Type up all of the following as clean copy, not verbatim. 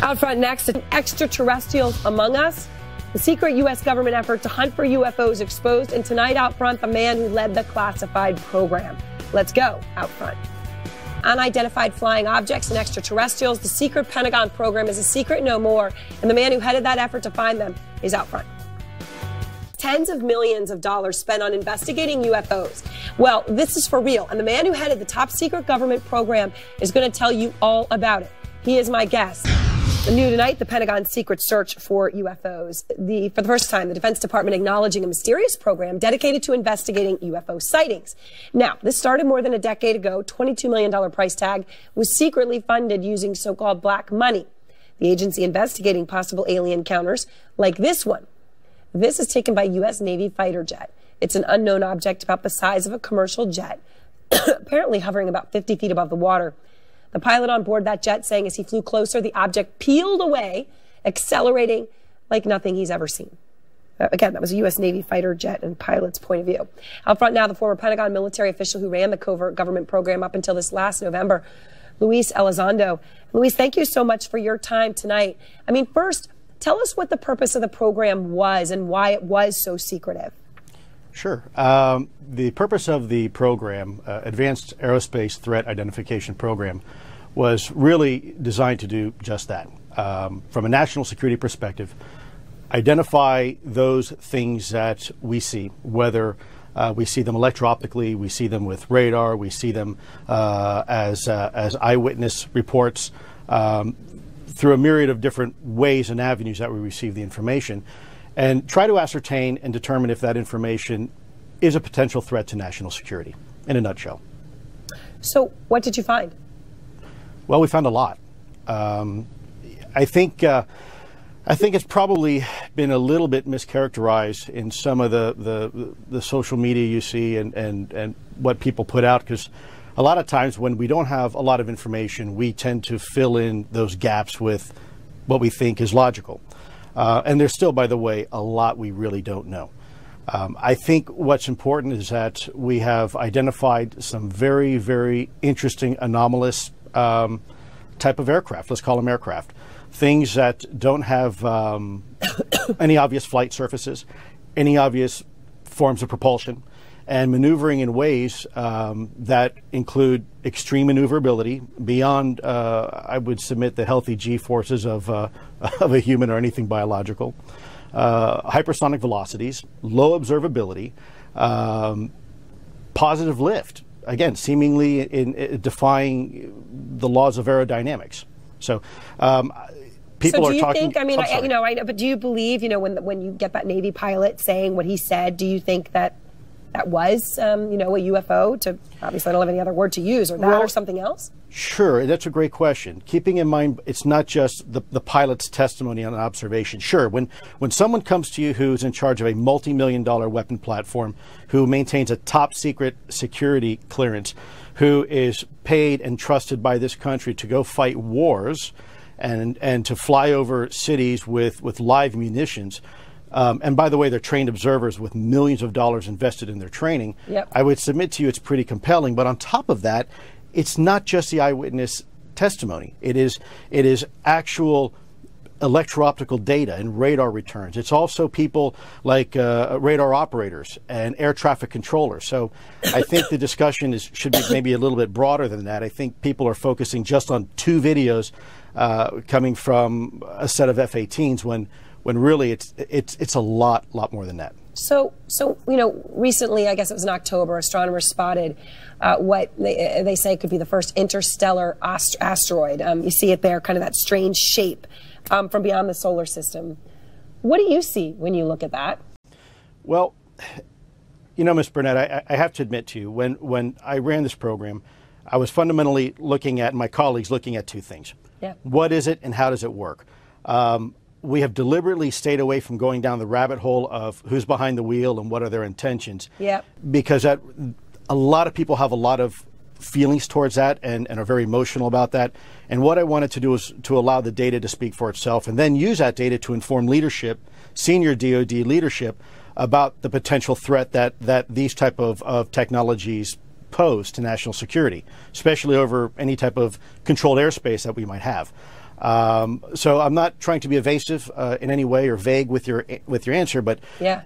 Out front next, extraterrestrials among us. The secret U.S. government effort to hunt for UFOs exposed. And tonight out front, the man who led the classified program. Let's go out front. Unidentified flying objects and extraterrestrials. The secret Pentagon program is a secret no more. And the man who headed that effort to find them is out front. Tens of millions of dollars spent on investigating UFOs. Well, this is for real. And the man who headed the top secret government program is going to tell you all about it. He is my guest. New tonight, the Pentagon's secret search for UFOs. For the first time, the Defense Department acknowledging a mysterious program dedicated to investigating UFO sightings. Now, this started more than a decade ago. $22 million price tag was secretly funded using so-called black money. The agency investigating possible alien encounters like this one. This is taken by U.S. Navy fighter jet. It's an unknown object about the size of a commercial jet, apparently hovering about 50 feet above the water. The pilot on board that jet saying as he flew closer, the object peeled away, accelerating like nothing he's ever seen. Again, that was a U.S. Navy fighter jet and pilot's point of view. Out front now, the former Pentagon military official who ran the covert government program up until this last November, Luis Elizondo. Luis, thank you so much for your time tonight. I mean, first, tell us what the purpose of the program was and why it was so secretive. Sure. The purpose of the program, Advanced Aerospace Threat Identification Program, was really designed to do just that. From a national security perspective, identify those things that we see, whether we see them electro-optically, we see them with radar, we see them as eyewitness reports, through a myriad of different ways and avenues that we receive the information, and try to ascertain and determine if that information is a potential threat to national security, in a nutshell. So what did you find? Well, we found a lot. I think it's probably been a little bit mischaracterized in some of the social media you see and what people put out, because a lot of times when we don't have a lot of information, we tend to fill in those gaps with what we think is logical. And there's still, by the way, a lot we really don't know. I think what's important is that we have identified some very, very interesting, anomalous type of aircraft. Let's call them aircraft. Things that don't have any obvious flight surfaces, any obvious forms of propulsion, and maneuvering in ways that include extreme maneuverability beyond, I would submit, the healthy G-forces of a human or anything biological, hypersonic velocities, low observability, positive lift, again, seemingly in defying the laws of aerodynamics. So people are talking. So do you think, I mean, I know, but do you believe, when you get that Navy pilot saying what he said, do you think that that was, a UFO? To obviously, I don't have any other word to use, or that, or something else? Sure, that's a great question. Keeping in mind, it's not just the pilot's testimony on observation. Sure, when someone comes to you who's in charge of a multi-million-dollar weapon platform, who maintains a top secret security clearance, who is paid and trusted by this country to go fight wars and to fly over cities with live munitions. And by the way, they're trained observers with millions of dollars invested in their training. Yep. I would submit to you it's pretty compelling. But on top of that, it's not just the eyewitness testimony. It is actual electro-optical data and radar returns. It's also people like radar operators and air traffic controllers. So I think the discussion should be maybe a little bit broader than that. I think people are focusing just on 2 videos coming from a set of F-18s when really it's a lot more than that. So recently, I guess it was in October, astronomers spotted what they say could be the first interstellar asteroid. You see it there, kind of that strange shape from beyond the solar system. What do you see when you look at that? Well, Ms. Burnett, I have to admit to you, when I ran this program, I was fundamentally looking at, my colleagues looking at 2 things. Yeah. What is it and how does it work? We have deliberately stayed away from going down the rabbit hole of who's behind the wheel and what are their intentions. Yeah. Because a lot of people have a lot of feelings towards that and are very emotional about that. And what I wanted to do was to allow the data to speak for itself and then use that data to inform leadership, senior DoD leadership, about the potential threat that these type of technologies pose to national security, especially over any type of controlled airspace that we might have. So I'm not trying to be evasive in any way or vague with your answer, but yeah.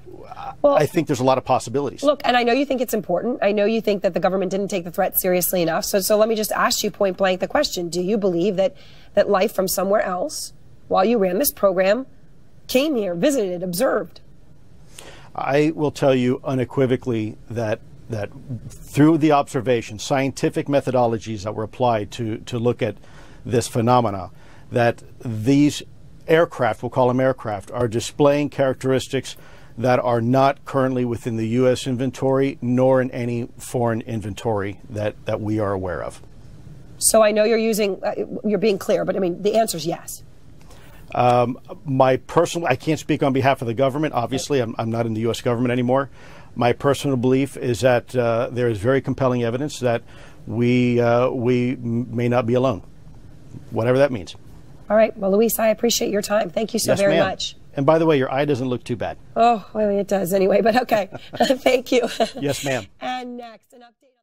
Well, I think there's a lot of possibilities. Look, and I know you think it's important. I know you think that the government didn't take the threat seriously enough. So let me just ask you point blank the question. Do you believe that life from somewhere else, while you ran this program, came here, visited, observed? I will tell you unequivocally that through the observation, scientific methodologies that were applied to look at this phenomena, that these aircraft, we'll call them aircraft, are displaying characteristics that are not currently within the U.S. inventory, nor in any foreign inventory that we are aware of. So I know you're being clear, but I mean, the answer is yes. I can't speak on behalf of the government. Obviously, I'm not in the U.S. government anymore. My personal belief is that there is very compelling evidence that we may not be alone, whatever that means. All right. Well, Luis, I appreciate your time. Thank you so very much. And by the way, your eye doesn't look too bad. Oh, well, it does anyway, but okay. Thank you. Yes, ma'am. And next, an update.